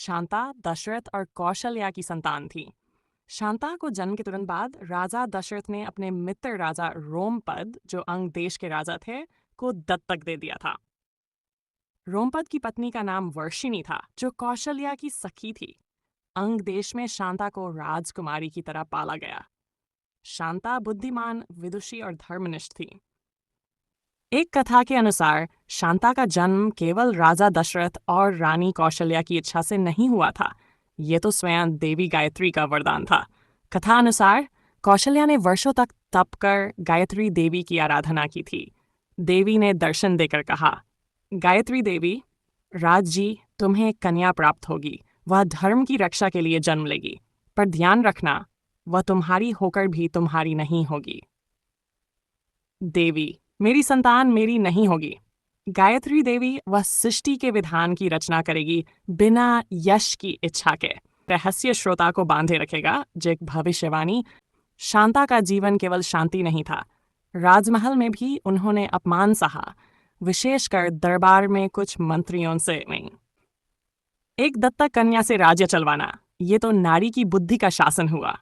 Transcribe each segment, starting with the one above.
शांता दशरथ और कौशल्या की संतान थी। शांता को जन्म के तुरंत बाद राजा दशरथ ने अपने मित्र राजा रोमपद, जो अंग देश के राजा थे, को दत्तक दे दिया था। रोमपद की पत्नी का नाम वर्षिणी था, जो कौशल्या की सखी थी। अंग देश में शांता को राजकुमारी की तरह पाला गया। शांता बुद्धिमान, विदुषी और धर्मनिष्ठ थी। एक कथा के अनुसार शांता का जन्म केवल राजा दशरथ और रानी कौशल्या की इच्छा से नहीं हुआ था। ये तो स्वयं देवी गायत्री का वरदान था। कथा अनुसार कौशल्या ने वर्षों तक तप कर गायत्री देवी की आराधना की थी। देवी ने दर्शन देकर कहा, गायत्री देवी, राज जी, तुम्हें एक कन्या प्राप्त होगी। वह धर्म की रक्षा के लिए जन्म लेगी, पर ध्यान रखना, वह तुम्हारी होकर भी तुम्हारी नहीं होगी। देवी, मेरी संतान मेरी नहीं होगी। गायत्री देवी वह सृष्टि के विधान की रचना करेगी, बिना यश की इच्छा के। रहस्य श्रोता को बांधे रखेगा। जो एक भविष्यवाणी। शांता का जीवन केवल शांति नहीं था। राजमहल में भी उन्होंने अपमान सहा, विशेषकर दरबार में कुछ मंत्रियों से नहीं। एक दत्तक कन्या से राज्य चलवाना, ये तो नारी की बुद्धि का शासन हुआ।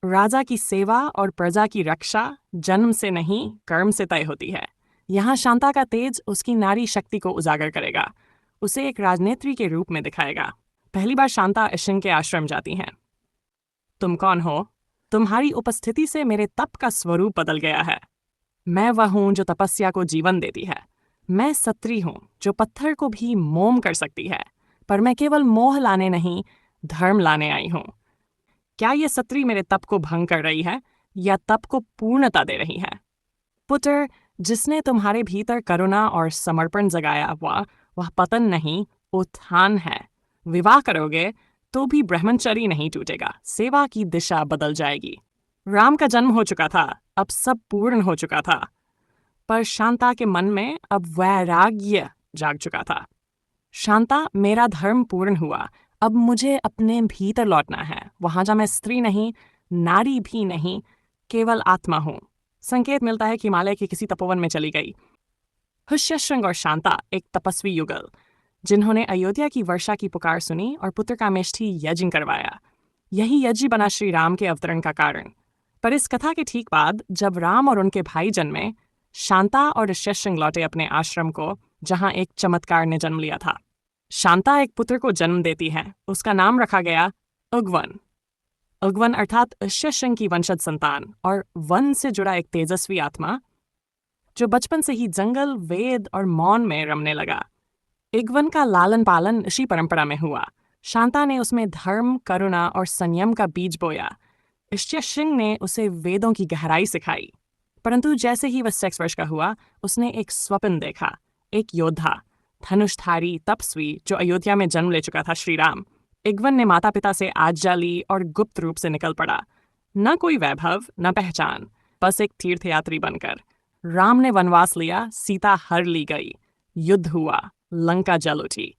राजा की सेवा और प्रजा की रक्षा जन्म से नहीं, कर्म से तय होती है। यहाँ शांता का तेज उसकी नारी शक्ति को उजागर करेगा, उसे एक राजनेत्री के रूप में दिखाएगा। पहली बार शांता इशिंग के आश्रम जाती हैं। तुम कौन हो? तुम्हारी उपस्थिति से मेरे तप का स्वरूप बदल गया है। मैं वह हूं जो तपस्या को जीवन देती है। मैं सत्री हूं जो पत्थर को भी मोम कर सकती है, पर मैं केवल मोह लाने नहीं, धर्म लाने आई हूं। क्या ये सत्री मेरे तप को भंग कर रही है या तप को पूर्णता दे रही है? पुत्र, जिसने तुम्हारे भीतर करुणा और समर्पण जगाया हुआ, वह पतन नहीं, उत्थान है। विवाह करोगे तो भी ब्रह्मचर्य नहीं टूटेगा, सेवा की दिशा बदल जाएगी। राम का जन्म हो चुका था, अब सब पूर्ण हो चुका था, पर शांता के मन में अब वैराग्य जाग चुका था। शांता, मेरा धर्म पूर्ण हुआ, अब मुझे अपने भीतर लौटना है, वहां जहाँ मैं स्त्री नहीं, नारी भी नहीं, केवल आत्मा हूं। संकेत मिलता है कि हिमालय के किसी तपोवन में चली गई। ऋष्यशृंग और शांता एक तपस्वी युगल, जिन्होंने अयोध्या की वर्षा की पुकार सुनी और पुत्र का मेष्ठी यज्ञ करवाया। यही यज्ञ बना श्री राम के अवतरण का कारण। पर इस कथा के ठीक बाद जब राम और उनके भाई जन्मे, शांता और ऋष्यशृंग लौटे अपने आश्रम को, जहां एक चमत्कार ने जन्म लिया था। शांता एक पुत्र को जन्म देती है। उसका नाम रखा गया उग्वन। उग्वन अर्थात ऋष्यशृंग की वंशज संतान और वन से जुड़ा एक तेजस्वी आत्मा, जो बचपन से ही जंगल, वेद और मौन में रमने लगा। इग्वन का लालन पालन इसी परंपरा में हुआ। शांता ने उसमें धर्म, करुणा और संयम का बीज बोया। ऋष्यशृंग ने उसे वेदों की गहराई सिखाई। परंतु जैसे ही वह 6 वर्ष का हुआ, उसने एक स्वप्न देखा। एक योद्धा, धनुषधारी, तपस्वी, जो अयोध्या में जन्म ले चुका था, श्री राम। इग्वन ने माता पिता से आज्ञा ली और गुप्त रूप से निकल पड़ा। न कोई वैभव, न पहचान, बस एक तीर्थयात्री बनकर। राम ने वनवास लिया, सीता हर ली गई, युद्ध हुआ, लंका जल उठी।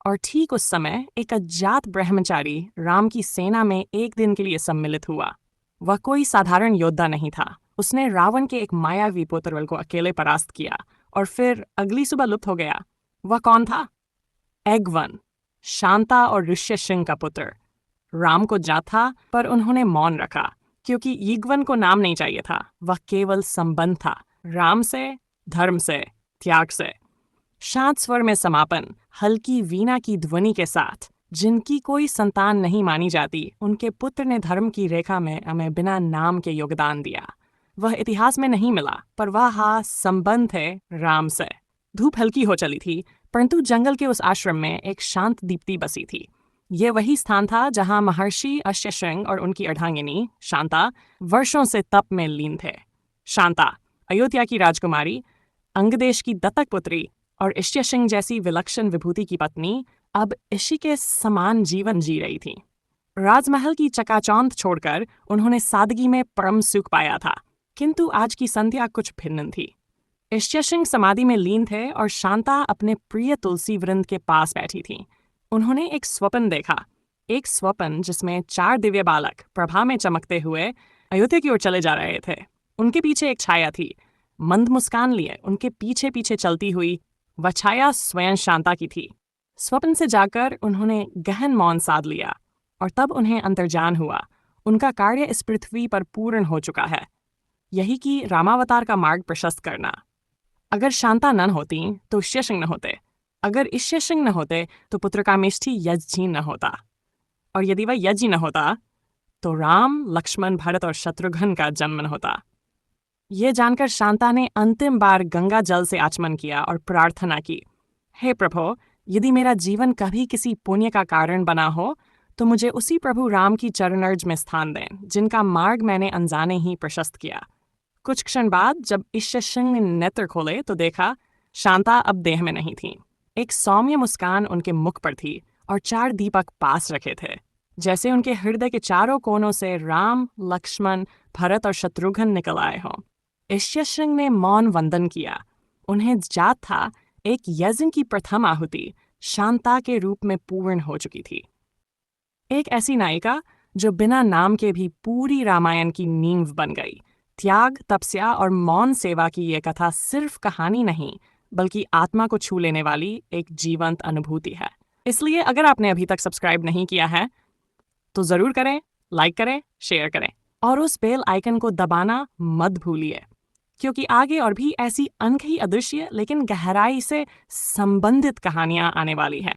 और ठीक उस समय एक अज्ञात ब्रह्मचारी राम की सेना में एक दिन के लिए सम्मिलित हुआ। वह कोई साधारण योद्धा नहीं था। उसने रावण के एक मायावी पुत्र को अकेले परास्त किया और फिर अगली सुबह लुप्त हो गया। वह कौन था? एग्वन, शांता और ऋष्यशृंग का पुत्र। राम को जा था, पर उन्होंने मौन रखा, क्योंकि इग्वन को नाम नहीं चाहिए था। वह केवल संबंध था, राम से, धर्म से, त्याग से। शांत स्वर में समापन, हल्की वीणा की ध्वनि के साथ। जिनकी कोई संतान नहीं मानी जाती, उनके पुत्र ने धर्म की रेखा में हमें बिना नाम के योगदान दिया। वह इतिहास में नहीं मिला, पर वह संबंध है राम से। धूप हल्की हो चली थी, परंतु जंगल के उस आश्रम में एक शांत दीप्ति बसी थी। ये वही स्थान था जहां महर्षि ऋष्यशृंग और उनकी अर्धांगिनी शांता वर्षों से तप में लीन थे। शांता, अयोध्या की राजकुमारी, अंगदेश की दत्तक पुत्री और ऋष्यशृंग जैसी विलक्षण विभूति की पत्नी, अब इसी के समान जीवन जी रही थी। राजमहल की चकाचौंध छोड़कर उन्होंने सादगी में परम सुख पाया था, किंतु आज की संध्या कुछ भिन्न थी। ऋष्यशृंग समाधि में लीन थे और शांता अपने प्रिय तुलसी वृंद के पास बैठी थी। उन्होंने एक स्वप्न देखा, एक स्वप्न जिसमें 4 दिव्य बालक प्रभा में चमकते हुए अयोध्या की ओर चले जा रहे थे। उनके पीछे एक छाया थी, मंद मुस्कान लिए उनके पीछे पीछे चलती हुई। वह छाया स्वयं शांता की थी। स्वप्न से जाकर उन्होंने गहन मौन साध लिया और तब उन्हें अंतर्ज्ञान हुआ, उनका कार्य इस पृथ्वी पर पूर्ण हो चुका है, यही कि रामावतार का मार्ग प्रशस्त करना। अगर शांता न होती तो इष्यशृंग न होते, अगर इष्यशृंग न होते तो पुत्रकामेष्ठी यज्ञ न होता, और यदि वह यज्ञ न होता तो राम, लक्ष्मण, भरत और शत्रुघ्न का जन्म न होता। ये जानकर शांता ने अंतिम बार गंगा जल से आचमन किया और प्रार्थना की, हे प्रभु, यदि मेरा जीवन कभी किसी पुण्य का कारण बना हो तो मुझे उसी प्रभु राम की चरणर्ज में स्थान दें, जिनका मार्ग मैंने अनजाने ही प्रशस्त किया। कुछ क्षण बाद जब इष्यशृंग ने नेत्र खोले तो देखा शांता अब देह में नहीं थी। एक सौम्य मुस्कान उनके मुख पर थी और 4 दीपक पास रखे थे, जैसे उनके हृदय के चारों कोनों से राम, लक्ष्मण, भरत और शत्रुघ्न निकल आए हों। इष्यशृंग ने मौन वंदन किया। उन्हें जात था एक यज्ञ की प्रथम आहुति शांता के रूप में पूर्ण हो चुकी थी। एक ऐसी नायिका जो बिना नाम के भी पूरी रामायण की नींव बन गई। त्याग, तपस्या और मौन सेवा की ये कथा सिर्फ कहानी नहीं, बल्कि आत्मा को छू लेने वाली एक जीवंत अनुभूति है। इसलिए अगर आपने अभी तक सब्सक्राइब नहीं किया है तो ज़रूर करें, लाइक करें, शेयर करें और उस बेल आइकन को दबाना मत भूलिए, क्योंकि आगे और भी ऐसी अनकही अदृश्य लेकिन गहराई से संबंधित कहानियां आने वाली हैं।